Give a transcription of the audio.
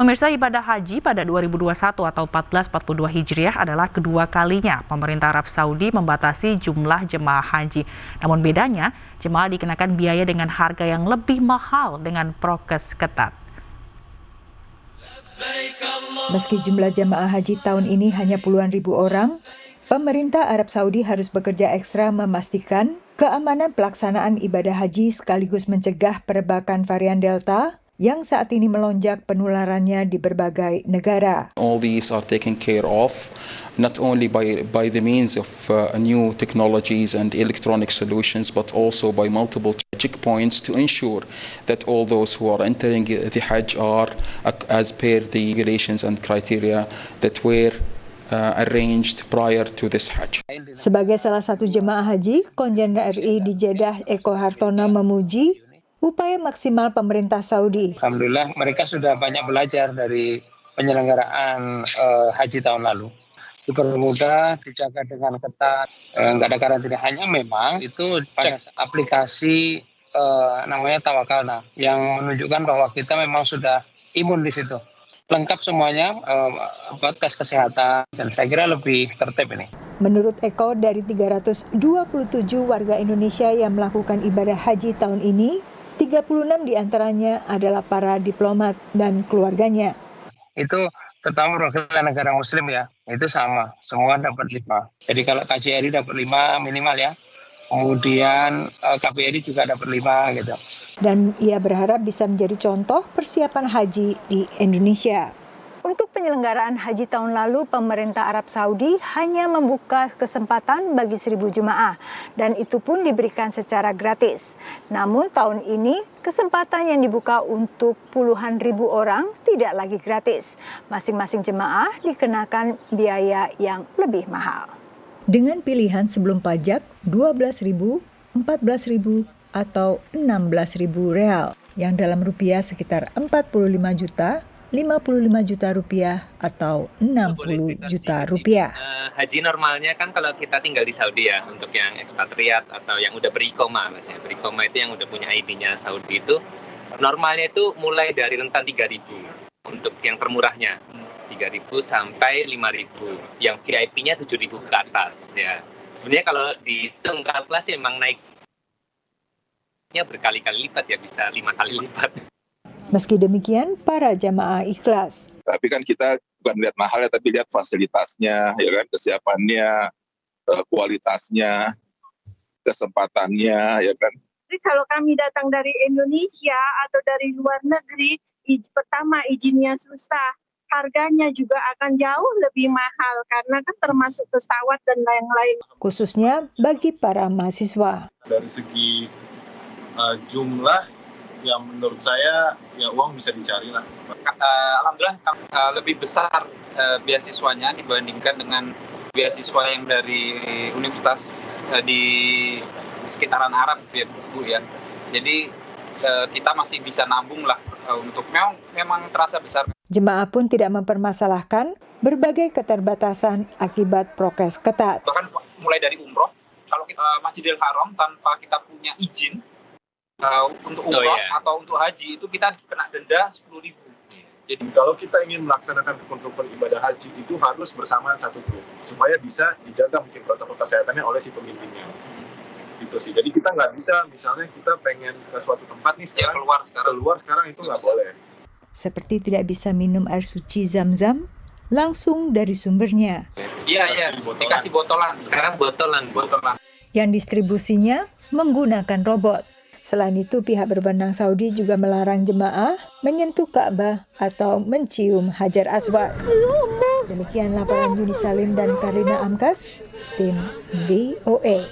Pemirsa, ibadah haji pada 2021 atau 1442 Hijriah adalah kedua kalinya pemerintah Arab Saudi membatasi jumlah jemaah haji. Namun bedanya, jemaah dikenakan biaya dengan harga yang lebih mahal dengan prokes ketat. Meski jumlah jemaah haji tahun ini hanya puluhan ribu orang, pemerintah Arab Saudi harus bekerja ekstra memastikan keamanan pelaksanaan ibadah haji sekaligus mencegah perebakan varian Delta yang saat ini melonjak penularannya di berbagai negara. All these are taken care of not only by the means of new technologies and electronic solutions, but also by multiple checkpoints to ensure that all those who are entering the Hajj are as per the regulations and criteria that were arranged prior to this Hajj. Sebagai salah satu jemaah haji, Konjen RI di Jeddah Eko Hartono memuji upaya maksimal pemerintah Saudi. Alhamdulillah mereka sudah banyak belajar dari penyelenggaraan haji tahun lalu. Dipermudah, dijaga dengan ketat, nggak ada karantina. Hanya memang itu cek aplikasi namanya Tawakalna yang menunjukkan bahwa kita memang sudah imun di situ. Lengkap semuanya, tes kesehatan, dan saya kira lebih tertib ini. Menurut Eko, dari 327 warga Indonesia yang melakukan ibadah haji tahun ini, 36 diantaranya adalah para diplomat dan keluarganya. Itu terutama perwakilan negara muslim ya, itu sama, semua dapat 5. Jadi kalau KJRI dapat 5 minimal ya, kemudian KBRI juga dapat 5 gitu. Dan ia berharap bisa menjadi contoh persiapan haji di Indonesia. Untuk penyelenggaraan haji tahun lalu, pemerintah Arab Saudi hanya membuka kesempatan bagi 1.000 jemaah, dan itu pun diberikan secara gratis. Namun tahun ini, kesempatan yang dibuka untuk puluhan ribu orang tidak lagi gratis. Masing-masing jemaah dikenakan biaya yang lebih mahal. Dengan pilihan sebelum pajak 12.000, 14.000, atau 16.000 real, yang dalam rupiah sekitar 45 juta, 55 juta rupiah atau 60 juta rupiah. Haji normalnya kan kalau kita tinggal di Saudi ya, untuk yang ekspatriat atau yang udah beriqomah, maksudnya beriqomah itu yang udah punya ID-nya Saudi itu, normalnya itu mulai dari rentan 3.000 untuk yang termurahnya, 3.000 sampai 5.000, yang VIP-nya 7.000 ke atas. Ya, sebenarnya kalau dihitung kalkulasi emang naiknya berkali-kali lipat ya, bisa 5 kali lipat. Meski demikian, para jamaah ikhlas. Tapi kan kita bukan lihat mahalnya, tapi lihat fasilitasnya, ya kan, kesiapannya, kualitasnya, kesempatannya, ya kan. Jadi kalau kami datang dari Indonesia atau dari luar negeri, pertama izinnya susah, harganya juga akan jauh lebih mahal karena kan termasuk pesawat dan lain-lain. Khususnya bagi para mahasiswa. Dari segi jumlah, yang menurut saya ya uang bisa dicari lah. Alhamdulillah lebih besar beasiswanya dibandingkan dengan beasiswa yang dari universitas di sekitaran Arab ya Bu ya. Jadi kita masih bisa nabung lah untuk memang terasa besar. Jemaah pun tidak mempermasalahkan berbagai keterbatasan akibat prokes ketat. Bahkan mulai dari umroh, kalau kita Masjidil Haram tanpa kita punya izin untuk umroh atau untuk haji itu kita kena denda 10.000. Jadi kalau kita ingin melaksanakan rukun-rukun ibadah haji itu harus bersama satu grup supaya bisa dijaga mungkin protokol kesehatannya oleh si pemimpinnya. Gitu sih. Jadi kita nggak bisa misalnya kita pengen ke suatu tempat nih sekarang keluar sekarang itu nggak boleh. Seperti tidak bisa minum air suci Zam-Zam langsung dari sumbernya. Iya, dikasih botolan. Sekarang botolan. Yang distribusinya menggunakan robot. Selain itu, pihak berwenang Saudi juga melarang jemaah menyentuh Ka'bah atau mencium Hajar Aswad. Demikian laporan Yuni Salim dan Karina Amkas, tim VOA.